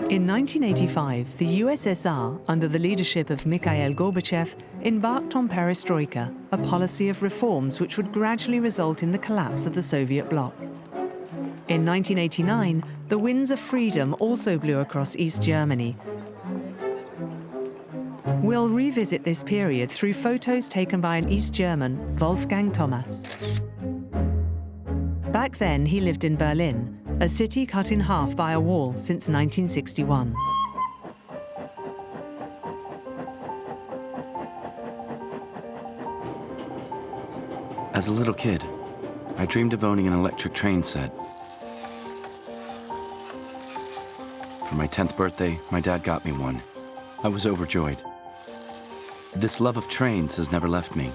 In 1985, the USSR, under the leadership of Mikhail Gorbachev, embarked on perestroika, a policy of reforms which would gradually result in the collapse of the Soviet bloc. In 1989, the winds of freedom also blew across East Germany. We'll revisit this period through photos taken by an East German, Wolfgang Thomas. Back then, he lived in Berlin, a city cut in half by a wall since 1961. As a little kid, I dreamed of owning an electric train set. For my 10th birthday, my dad got me one. I was overjoyed. This love of trains has never left me.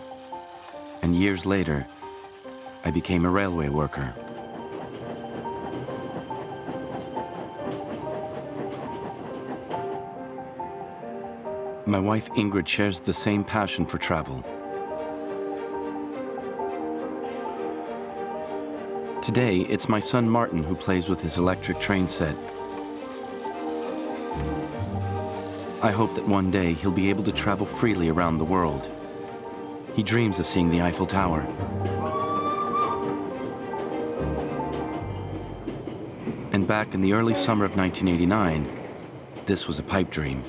And years later, I became a railway worker. My wife Ingrid shares the same passion for travel. Today, it's my son Martin who plays with his electric train set. I hope that one day he'll be able to travel freely around the world. He dreams of seeing the Eiffel Tower. And back in the early summer of 1989, this was a pipe dream.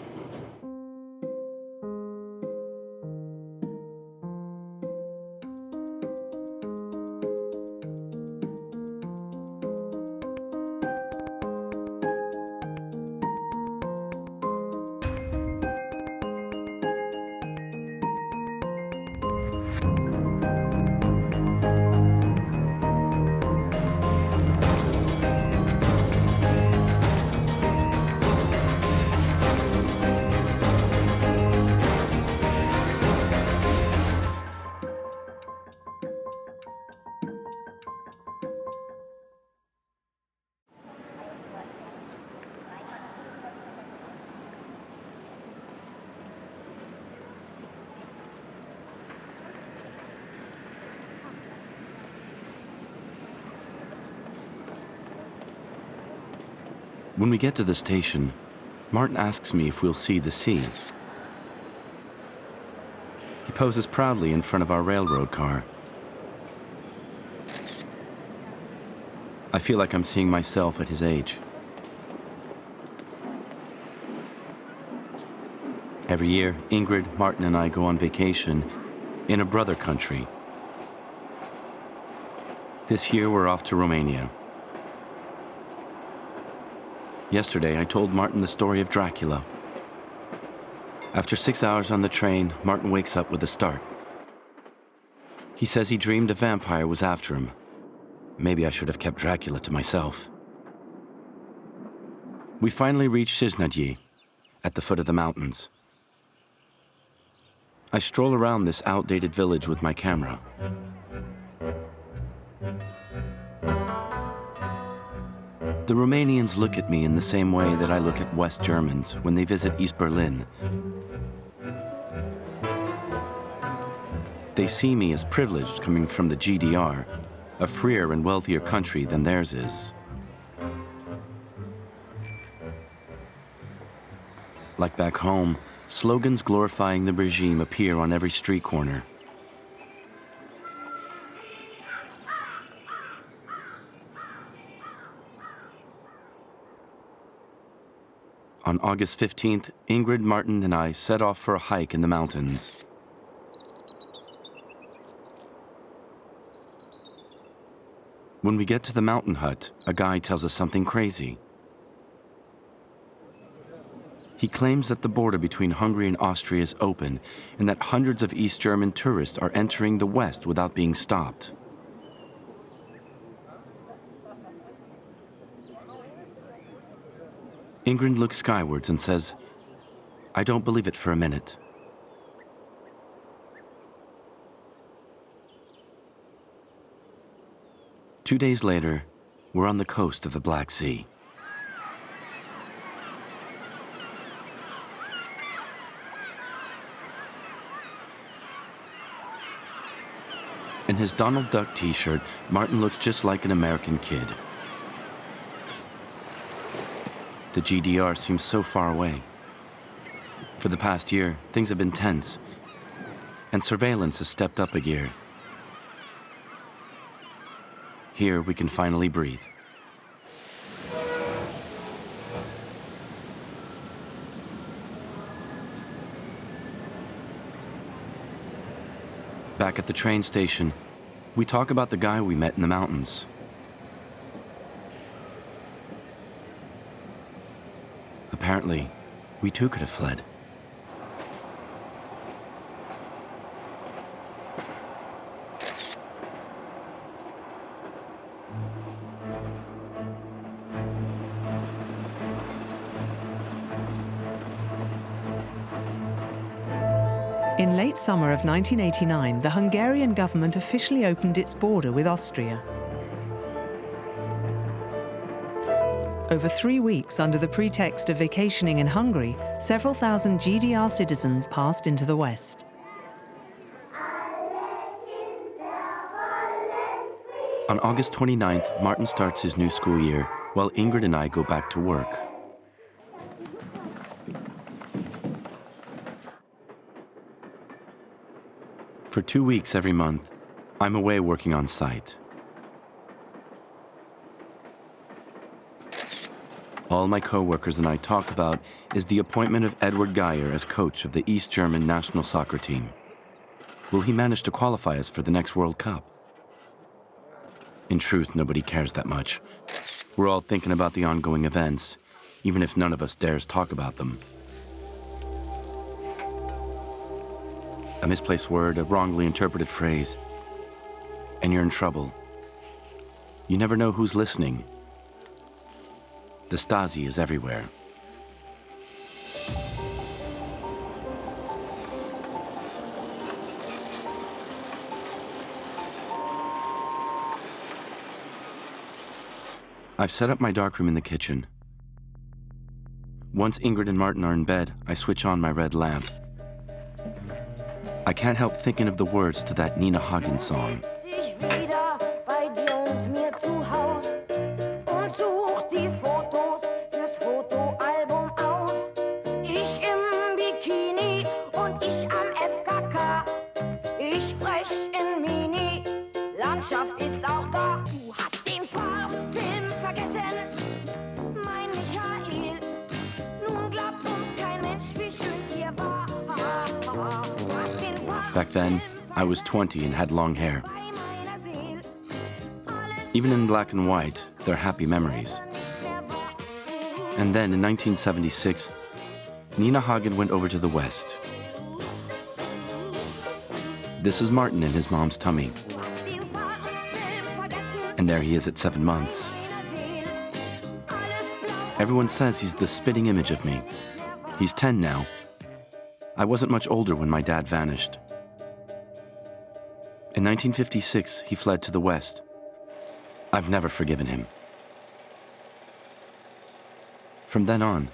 When we get to the station, Martin asks me if we'll see the sea. He poses proudly in front of our railroad car. I feel like I'm seeing myself at his age. Every year, Ingrid, Martin, and I go on vacation in a brother country. This year, we're off to Romania. Yesterday, I told Martin the story of Dracula. After 6 hours on the train, Martin wakes up with a start. He says he dreamed a vampire was after him. Maybe I should have kept Dracula to myself. We finally reach Šižnadie, at the foot of the mountains. I stroll around this outdated village with my camera. The Romanians look at me in the same way that I look at West Germans when they visit East Berlin. They see me as privileged coming from the GDR, a freer and wealthier country than theirs is. Like back home, slogans glorifying the regime appear on every street corner. On August 15th, Ingrid, Martin, and I set off for a hike in the mountains. When we get to the mountain hut, a guy tells us something crazy. He claims that the border between Hungary and Austria is open and that hundreds of East German tourists are entering the West without being stopped. Ingrid looks skywards and says, "I don't believe it for a minute." Two days later, we're on the coast of the Black Sea. In his Donald Duck t-shirt, Martin looks just like an American kid. the GDR seems so far away. For the past year, things have been tense, and surveillance has stepped up a gear. Here, we can finally breathe. Back at the train station, we talk about the guy we met in the mountains. Apparently, we too could have fled. In late summer of 1989, the Hungarian government officially opened its border with Austria. Over 3 weeks, under the pretext of vacationing in Hungary, several thousand GDR citizens passed into the West. On August 29th, Martin starts his new school year, while Ingrid and I go back to work. For 2 weeks every month, I'm away working on site. All my co-workers and I talk about is the appointment of Edward Geyer as coach of the East German national soccer team. Will he manage to qualify us for the next World Cup? In truth, nobody cares that much. We're all thinking about the ongoing events, even if none of us dares talk about them. A misplaced word, a wrongly interpreted phrase, and you're in trouble. You never know who's listening. The Stasi is everywhere. I've set up my darkroom in the kitchen. Once Ingrid and Martin are in bed, I switch on my red lamp. I can't help thinking of the words to that Nina Hagen song. Landschaft ist auch da. Du hast den Farbfilm vergessen, mein Michael. Nun glaubt uns kein Mensch, wie schön's hier war. Back then, I was 20 and had long hair. Even in black and white, they're happy memories. And then in 1976, Nina Hagen went over to the West. This is Martin in his mom's tummy. And there he is at 7 months. Everyone says he's the spitting image of me. He's 10 now. I wasn't much older when my dad vanished. In 1956, he fled to the West. I've never forgiven him. From then on,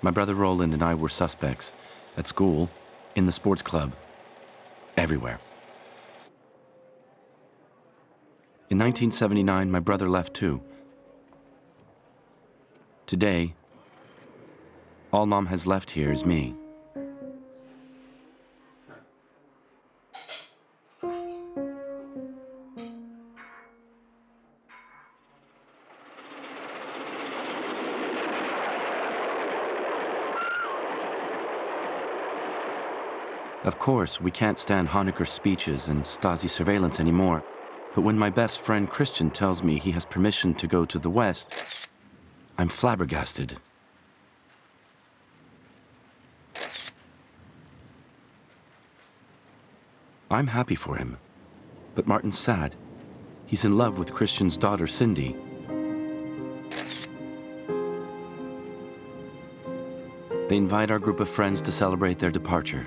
my brother Roland and I were suspects. At school, in the sports club, everywhere. In 1979, my brother left too. Today, all Mom has left here is me. Of course, we can't stand Honecker's speeches and Stasi surveillance anymore. But when my best friend Christian tells me he has permission to go to the West, I'm flabbergasted. I'm happy for him, but Martin's sad. He's in love with Christian's daughter, Cindy. They invite our group of friends to celebrate their departure.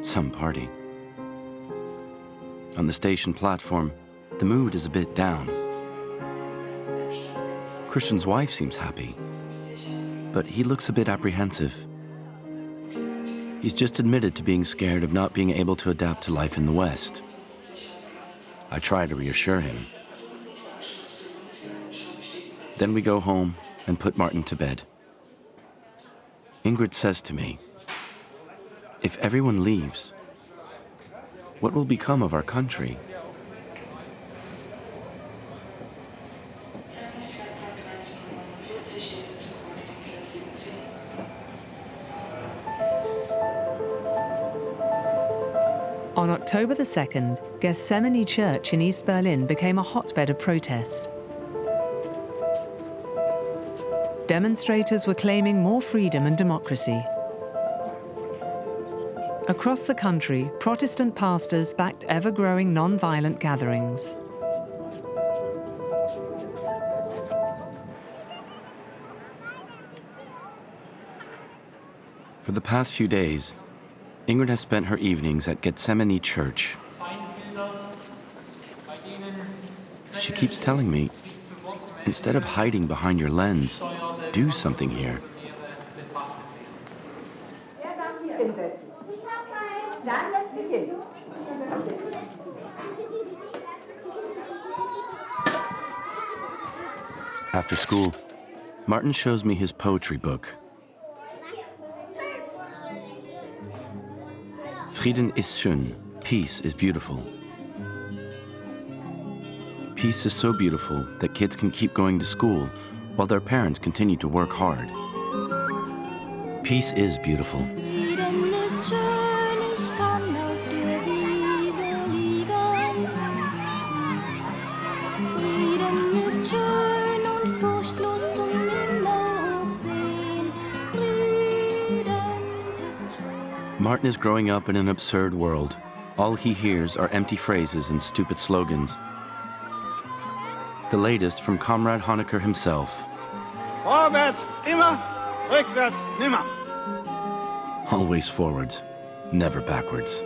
Some party. On the station platform, the mood is a bit down. Christian's wife seems happy, but he looks a bit apprehensive. He's just admitted to being scared of not being able to adapt to life in the West. I try to reassure him. Then we go home and put Martin to bed. Ingrid says to me, if everyone leaves, what will become of our country? On October the 2nd, Gethsemane Church in East Berlin became a hotbed of protest. Demonstrators were claiming more freedom and democracy. Across the country, Protestant pastors backed ever-growing non-violent gatherings. For the past few days, Ingrid has spent her evenings at Gethsemane Church. She keeps telling me, instead of hiding behind your lens, do something here. After school, Martin shows me his poetry book. Frieden ist schön, peace is beautiful. Peace is so beautiful that kids can keep going to school while their parents continue to work hard. Peace is beautiful. Frieden ist schön, ich kann auf der Wiese liegen. Frieden ist schön und furchtlos zum Himmel hochsehen. Frieden ist schön. Martin is growing up in an absurd world. All he hears are empty phrases and stupid slogans. The latest from Comrade Honecker himself. Vorwärts immer, rückwärts nimmer. Always forwards, never backwards.